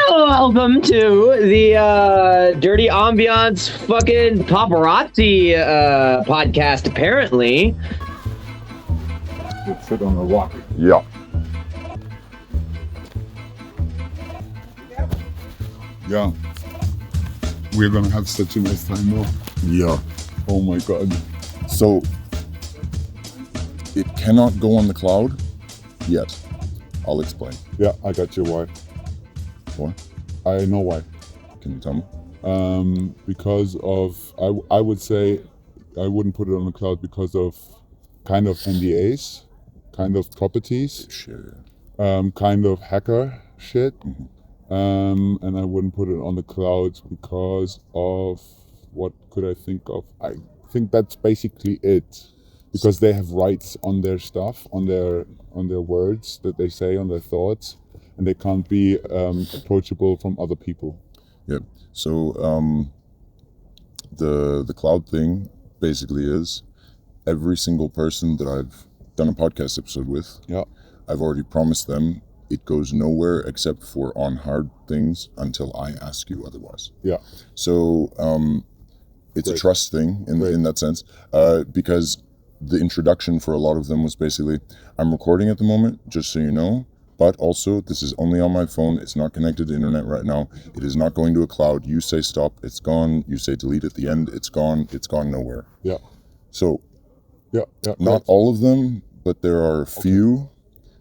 Welcome to the Dirty Ambiance fucking Paparazzi podcast, apparently. Let's sit on the rock. Yeah. Yeah. We're gonna have such a nice time though. Yeah. Oh my god. So, it cannot go on the cloud yet. I'll explain. Yeah, I got you why. What? I know why. Can you tell me? Because of, I would say, I wouldn't put it on the cloud because of kind of NDAs, kind of properties, Shit. kind of hacker shit. Mm-hmm. And I wouldn't put it on the cloud because of, what could I think of? I think that's basically it. Because they have rights on their stuff, on their words that they say, on their thoughts, and they can't be approachable from other people. Yeah. So the cloud thing basically is every single person that I've done a podcast episode with. Yeah. I've already promised them it goes nowhere except for on hard things until I ask you otherwise. Yeah. So it's Great. a trust thing in that sense, because the introduction for a lot of them was basically, I'm recording at the moment, just so you know, but also this is only on my phone. It's not connected to the internet right now. It is not going to a cloud. You say stop, it's gone. You say delete at the end, it's gone. It's gone nowhere. Yeah. So Yeah. not all of them, but there are a few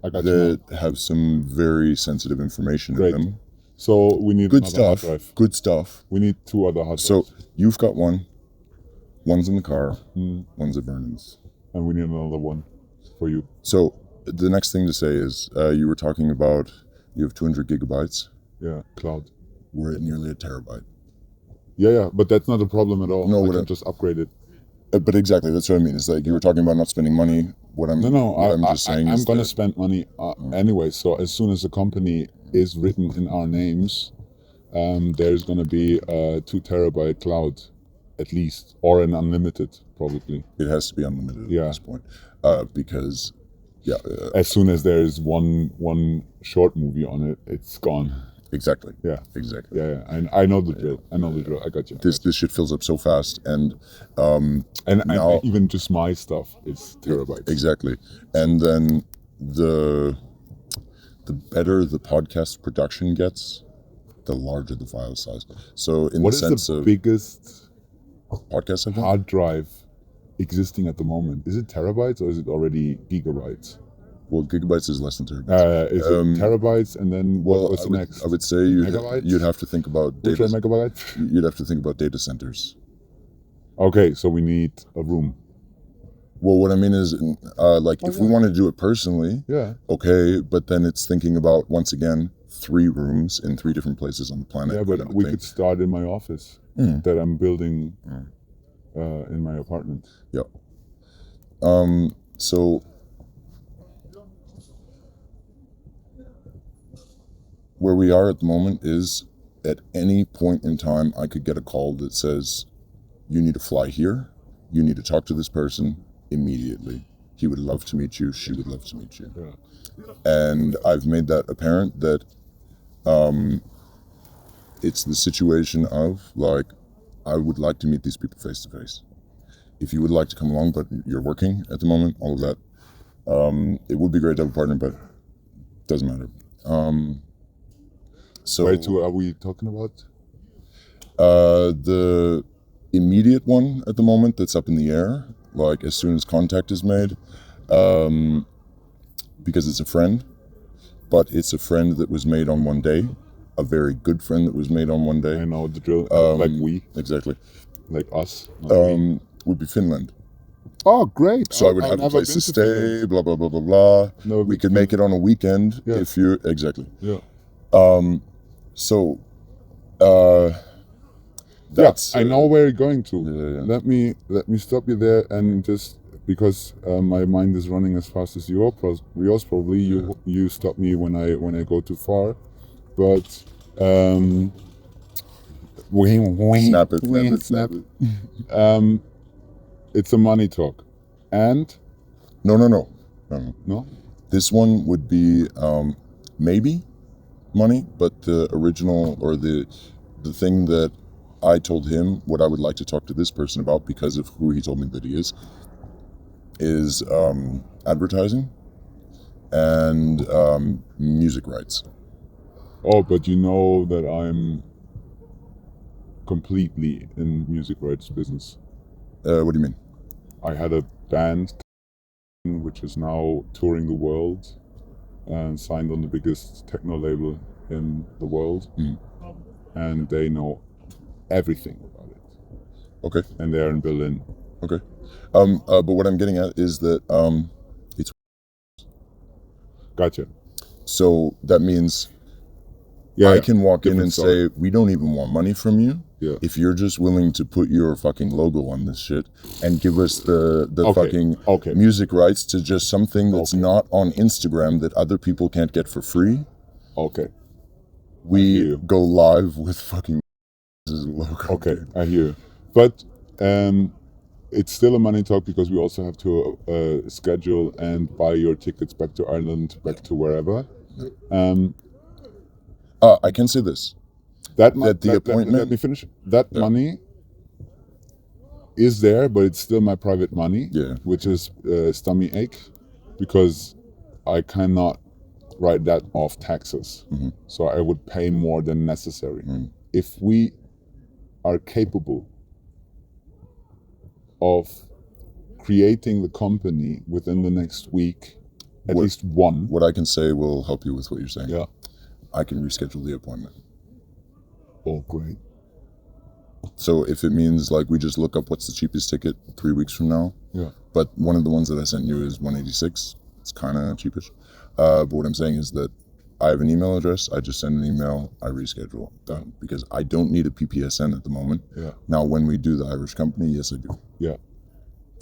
I got that you. have some very sensitive information Great. in them. So we need Good another hard stuff. drive. Good stuff. We need 2 other hard So drives. you've got one. One's in the car. One's at Vernon's. And we need another one for you. So the next thing to say is you were talking about you have 200 gigabytes. Yeah, cloud. We're at nearly a terabyte. Yeah, but that's not a problem at all. No, I what can I- just upgrade it. But exactly, that's what I mean. It's like you were talking about not spending money. I'm just saying I'm is gonna that- spend money anyway. So as soon as the company is written in our names, there's gonna be a 2 terabyte cloud, at least, or an unlimited, probably. it has to be unlimited Yeah. at this point, because As soon as there is one short movie on it, it's gone. exactly. Yeah. Exactly. Yeah. I know the drill. I got you. This shit fills up so fast, and And now- even just my stuff is terabytes. exactly, and then the better the podcast production gets, the larger the file size. So in What the is sense the of biggest podcast, I think? hard drive existing at the moment? Is it terabytes or is it already gigabytes? Well, gigabytes is less than terabytes. Is it terabytes and then what's the next? I would say Megabytes? you'd have to think about Ultra data. megabytes? You'd have to think about data centers. Okay, so we need a room. Well, what I mean is, like, if we want to do it personally, Yeah. okay, but then it's thinking about, once again, 3 rooms in 3 different places on the planet. Yeah, I but don't we think. could start in my office that I'm building in my apartment. Yeah. So where we are at the moment is, at any point in time, I could get a call that says, you need to fly here. You need to talk to this person immediately. He would love to meet you. She would love to meet you. Yeah. And I've made that apparent that it's the situation of, like, I would like to meet these people face to face. If you would like to come along, but you're working at the moment, all of that, it would be great to have a partner, but doesn't matter. So Where to are we talking about? the immediate one at the moment that's up in the air, like as soon as contact is made, because it's a friend, but it's a friend that was made on one day, a very good friend that was made on one day. I know the drill. Like we, Exactly. like us. not we. Would be Finland. Oh, great! So I would have a never place been to Finland. stay, blah, blah, blah, blah, blah. No, We could make it on a weekend Yeah. if you're, exactly. Yeah. So, that's... I know where you're going to. Yeah. Let me stop you there and just because my mind is running as fast as yours probably. You stop me when I go too far, but Snap it. it's a money talk, and No. no. This one would be maybe money, but the original or the thing that I told him what I would like to talk to this person about because of who he told me that he is advertising and music rights. Oh, but you know that I'm completely in music rights business. What do you mean? I had a band which is now touring the world and signed on the biggest techno label in the world. And they know everything about it. Okay. And they're in Berlin. Okay. But what I'm getting at is that it's... Gotcha. So that means I can walk in and say, we don't even want money from you. Yeah. If you're just willing to put your fucking logo on this shit and give us the fucking music rights to just something that's not on Instagram that other people can't get for free. Okay. We go live with fucking logo. Okay, I hear. But it's still a money talk because we also have to schedule and buy your tickets back to Ireland, back to wherever. I can say this. Appointment. Let me finish. That money is there, but it's still my private money, which is stomach ache, because I cannot write that off taxes. So I would pay more than necessary. If we are capable of creating the company within the next week, at least one. What I can say will help you with what you're saying. Yeah. I can reschedule the appointment. Oh, great. So if it means like we just look up what's the cheapest ticket 3 weeks from now. Yeah. But one of the ones that I sent you is 186. It's kind of cheapish. But what I'm saying is that I have an email address. I just send an email. I reschedule. Done. Because I don't need a PPSN at the moment. Yeah. Now, when we do the Irish company, yes, I do. Yeah.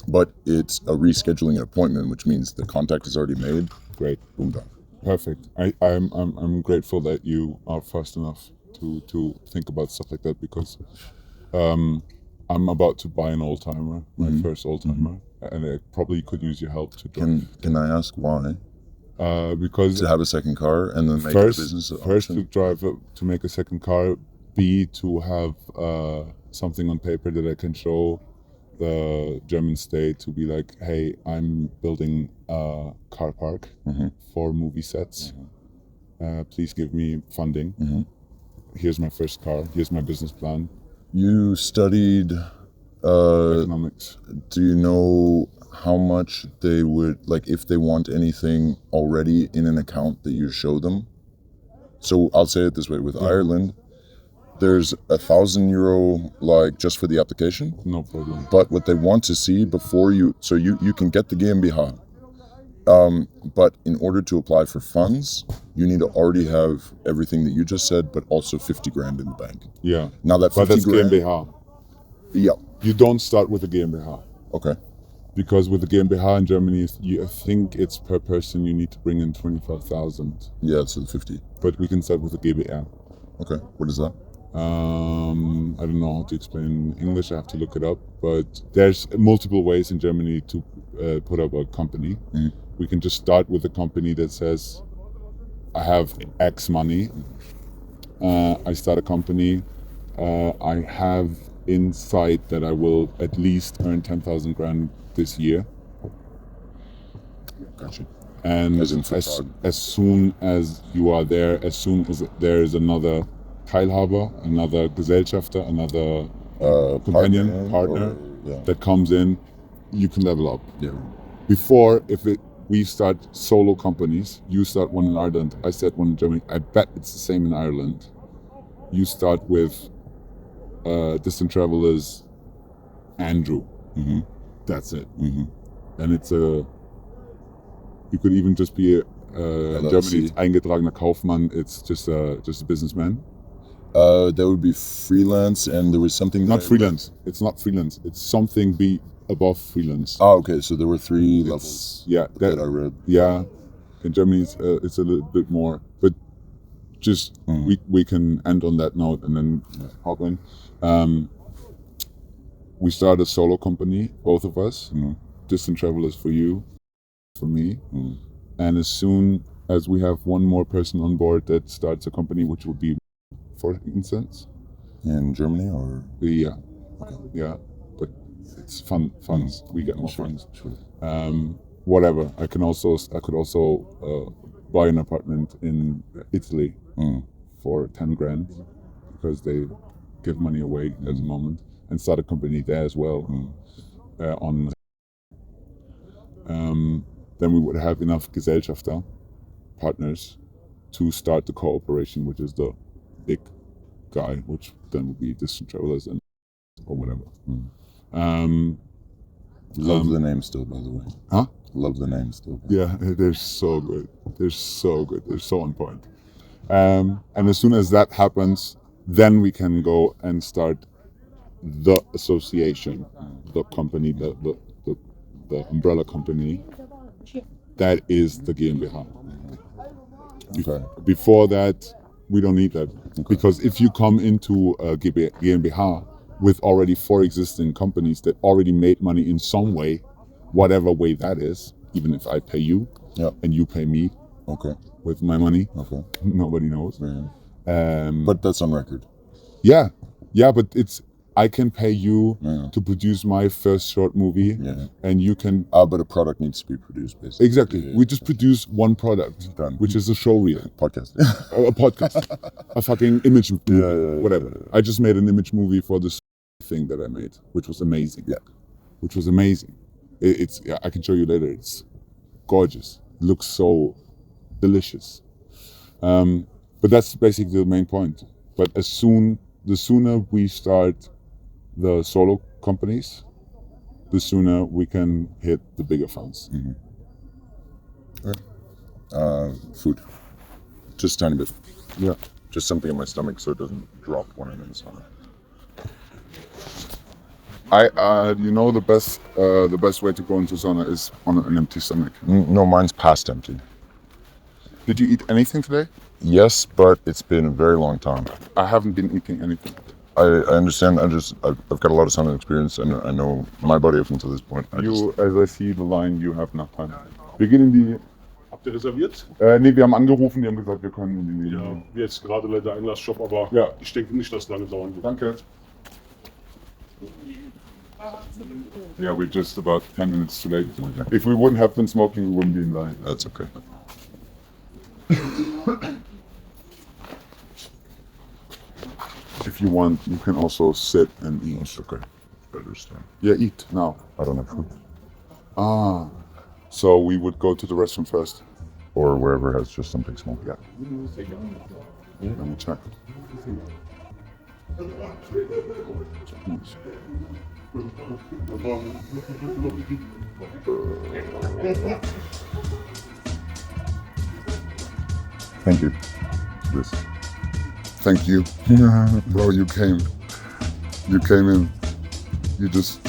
But it's a rescheduling an appointment, which means the contact is already made. Great. Boom, done. Perfect. I'm grateful that you are fast enough to think about stuff like that, because I'm about to buy an old timer, my first old timer, and I probably could use your help to drive. Can I ask why? Because to have a second car and then make it a business first option? to drive to make a second car, B, to have something on paper that I can show the German state to be like, hey, I'm building a car park for movie sets. Please give me funding. Here's my first car. Here's my business plan. You studied economics. Do you know how much they would, like, if they want anything already in an account that you show them? So I'll say it this way, with Ireland, there's €1,000 like just for the application. No problem. But what they want to see before you can get the GmbH. But in order to apply for funds, you need to already have everything that you just said, but also 50 grand in the bank. Yeah. Now that 50 grand. GmbH. Yeah. You don't start with a GmbH. Okay. Because with the GmbH in Germany, I think it's per person you need to bring in 25,000. Yeah, so the 50. But we can start with a GbR. Okay. What is that? I don't know how to explain in English. I have to look it up. But there's multiple ways in Germany to put up a company. We can just start with a company that says, I have X money. I start a company. I have in sight that I will at least earn 10,000 grand this year. Gotcha. And as soon as you are there, as soon as there is another Teilhaber, another Gesellschafter, another partner that comes in, you can level up. Yeah. Before, we start solo companies, you start one in Ireland, I start one in Germany, I bet it's the same in Ireland. You start with Distant Travelers, Andrew. That's it. And it's you could even just be in Germany, it's eingetragener Kaufmann, it's just a businessman. That would be freelance, and there was something... Not freelance. It's not freelance. It's something be above freelance. Oh, okay. So there were 3 levels. Yeah. That I read. Yeah. In Germany, it's a little bit more. But just, we can end on that note and then hop in. We started a solo company, both of us. Distant Travelers for you, for me. And as soon as we have one more person on board that starts a company, which will be, for instance, In Germany or? yeah, yeah, but it's funds. We get more funds. Sure. Whatever. I could also buy an apartment in Italy for 10 grand because they give money away at the moment, and start a company there as well. Then we would have enough Gesellschafter partners to start the cooperation, which is the big guy, which then would be Distant Travelers and or whatever. Love the name still, by the way. Huh? Love the name still. Yeah, they're so good. They're so good. They're so on point. And as soon as that happens, then we can go and start the association, the company, the umbrella company. That is the GmbH. Okay. Before that, we don't need that. Because if you come into a GmbH with already 4 existing companies that already made money in some way, whatever way that is, even if I pay you and you pay me with my money, nobody knows. Yeah. But that's on record. Yeah, but I can pay you to produce my first short movie, and you can. But a product needs to be produced, basically. Exactly. Yeah. We just produce one product, Done. which is a show reel, Podcast. a podcast, a fucking image movie, whatever. I just made an image movie for this thing that I made, which was amazing. Yeah, which was amazing. It's I can show you later. It's gorgeous. It looks so delicious. But that's basically the main point. But the sooner we start the solo companies, the sooner we can hit the bigger funds. Food. Just a tiny bit. Yeah. Just something in my stomach so it doesn't drop when I'm in the sauna. The best way to go into sauna is on an empty stomach. No, mine's past empty. Did you eat anything today? Yes, but it's been a very long time. I haven't been eating anything. I understand. I've got a lot of sauna experience, and I know my body up until this point. As I see the line, you have enough time. Wir gehen in die. Habt ihr reserviert? Nee, wir haben angerufen, die haben gesagt, wir können in die. Ja, wir jetzt gerade leider Einlassshop, aber ich denke nicht, dass es lange dauern wird. Danke. Yeah, we're just about 10 minutes too late. If we wouldn't have been smoking, we wouldn't be in line. That's okay. If you want, you can also sit and eat. That's okay. I understand. Yeah, eat now. I don't have food. So we would go to the restaurant first. Or wherever has just something small. Yeah. Let me check. Thank you. This. Thank you. Bro, you came in. You just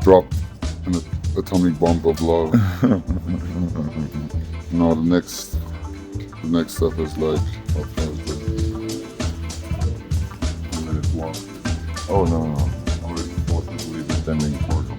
dropped an atomic bomb of love. No, the next stuff is like, what was it? 1 minute walk. Oh no. I was forced to leave the standing corridor.